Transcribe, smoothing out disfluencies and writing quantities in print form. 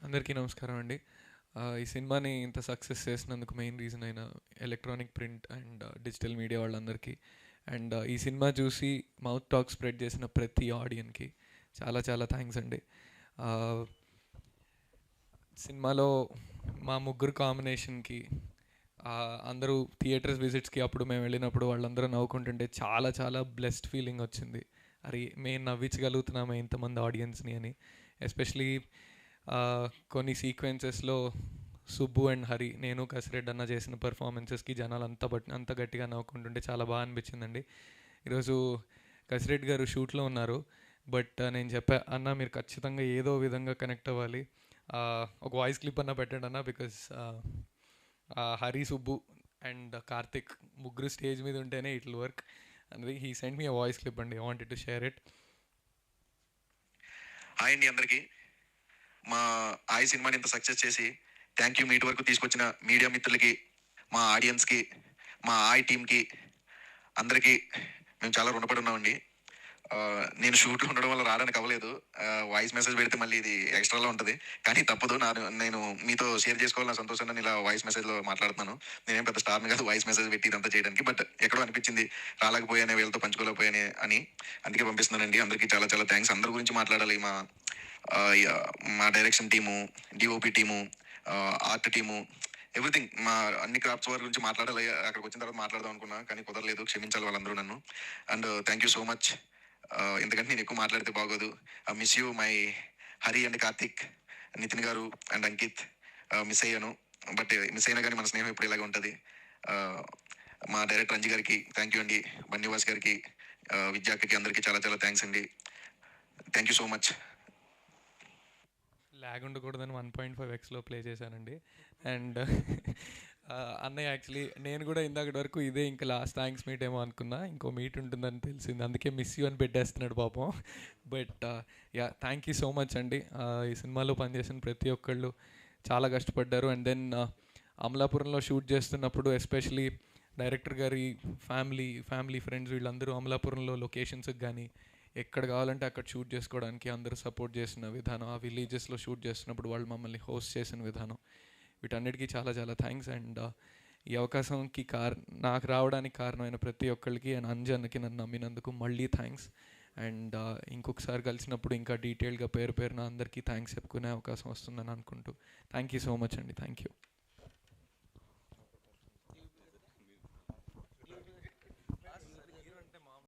అందరికీ నమస్కారం అండి. ఈ సినిమాని ఇంత సక్సెస్ చేసినందుకు మెయిన్ రీజన్ అయిన electronic print and digital media వాళ్ళందరికీ అండ్ ఈ సినిమా చూసి మౌత్ టాక్ స్ప్రెడ్ చేసిన ప్రతి ఆడియన్కి చాలా చాలా థ్యాంక్స్ అండి. సినిమాలో మా ముగ్గురు కాంబినేషన్కి అందరూ థియేటర్స్ విజిట్స్కి అప్పుడు మేము వెళ్ళినప్పుడు వాళ్ళందరూ నవ్వుకుంటుంటే చాలా చాలా బ్లెస్డ్ ఫీలింగ్ వచ్చింది. అరే మేము నవ్వించగలుగుతున్నాము ఇంతమంది ఆడియన్స్ని అని. ఎస్పెషలీ కొన్ని సీక్వెన్సెస్లో సుబ్బు అండ్ హరి, నేను కసిరెడ్డి అన్న చేసిన పర్ఫార్మెన్సెస్కి జనాలు అంత గట్టిగా నవ్వుకుంటుంటే చాలా బాగా అనిపించిందండి. ఈరోజు కసిరెడ్డి గారు షూట్లో ఉన్నారు, బట్ నేను చెప్పా అన్న మీరు ఖచ్చితంగా ఏదో విధంగా కనెక్ట్ అవ్వాలి, ఒక వాయిస్ క్లిప్ అన్న పెట్టండి అన్న, బికాస్ హరి, సుబ్బు అండ్ కార్తిక్ ముగ్గురు స్టేజ్ మీద ఉంటేనే ఇట్ విల్ వర్క్ అనేది. He send me a voice clip అండి, I wanted to share it. Hi అండి అందరికీ. మా ఆయి సినిమాని ఇంత సక్సెస్ చేసి థ్యాంక్ యూ మీట్ వరకు తీసుకొచ్చిన మీడియా మిత్రులకి, మా ఆడియన్స్కి, మా ఆయి టీమ్కి అందరికీ మేము చాలా రుణపడి ఉన్నామండి. నేను షూట్లో ఉండడం వల్ల రావడానికి అవ్వలేదు. వాయిస్ మెసేజ్ పెడితే మళ్ళీ ఇది ఎక్స్ట్రాలో ఉంటుంది, కానీ తప్పదు. నేను మీతో షేర్ చేసుకోవాలని సంతోషంగా నేను ఇలా వాయిస్ మెసేజ్లో మాట్లాడుతున్నాను. నేనేం పెద్ద స్టార్ని కాదు వాయిస్ మెసేజ్ పెట్టి ఇదంతా చేయడానికి, బట్ ఎక్కడో అనిపించింది రాలేకపోయానే, వీళ్ళతో పంచుకోలేకపోయానే అని, అందుకే పంపిస్తున్నానండి. అందరికీ చాలా చాలా థ్యాంక్స్. అందరి గురించి మాట్లాడాలి. మా direction team, DOP team, art team, everything, మా అన్ని క్రాఫ్ట్స్ వారి గురించి మాట్లాడాలి. అక్కడికి వచ్చిన తర్వాత మాట్లాడదాం అనుకున్నా, కానీ కుదరలేదు. క్షమించాలి వాళ్ళందరూ నన్ను. And thank you so much. ఎందుకంటే నేను ఎక్కువ మాట్లాడితే బాగోదు. Miss you my Hari and Kartik, Nitin గారు అండ్ అంకిత్. మిస్ అయ్యాను, బట్ మిస్ అయినా కానీ మన స్నేహం ఇప్పుడు ఇలాగే ఉంటుంది. మా డైరెక్టర్ రంజి గారికి థ్యాంక్ యూ అండి, బన్నివాస్ గారికి, విద్యాకి, అందరికీ చాలా చాలా థ్యాంక్స్ అండి. Thank you so much. Lag ఉండకూడదని 1.5x ప్లే చేశానండి. అండ్ అన్నయ్య యాక్చువల్లీ నేను కూడా ఇందాకటి వరకు ఇదే ఇంకా లాస్ట్ థ్యాంక్స్ మీట్ ఏమో అనుకున్నా, ఇంకో మీట్ ఉంటుందని తెలిసింది, అందుకే మిస్ యూ అని పెట్టేస్తున్నాడు పాపం. But yeah, thank you so much అండి. ఈ సినిమాలో పనిచేసిన ప్రతి ఒక్కళ్ళు చాలా కష్టపడ్డారు. అండ్ దెన్ అమలాపురంలో షూట్ చేస్తున్నప్పుడు ఎస్పెషలీ డైరెక్టర్ గారి ఫ్యామిలీ ఫ్రెండ్స్ వీళ్ళందరూ అమలాపురంలో లొకేషన్స్కి కానీ ఎక్కడ కావాలంటే అక్కడ షూట్ చేసుకోవడానికి అందరూ సపోర్ట్ చేసిన విధానం, ఆ విలేజెస్లో షూట్ చేస్తున్నప్పుడు వాళ్ళు మమ్మల్ని హోస్ట్ చేసిన విధానం, వీటన్నిటికీ చాలా చాలా థ్యాంక్స్. అండ్ ఈ అవకాశంకి నాకు రావడానికి కారణమైన ప్రతి ఒక్కరికి అండ్ అంజన్కి నన్ను నమ్మినందుకు మళ్ళీ థ్యాంక్స్. అండ్ ఇంకొకసారి కలిసినప్పుడు ఇంకా డీటెయిల్గా పేరున అందరికీ థ్యాంక్స్ చెప్పుకునే అవకాశం వస్తుందని అనుకుంటూ థ్యాంక్ యూ సో మచ్ అండి. Thank you.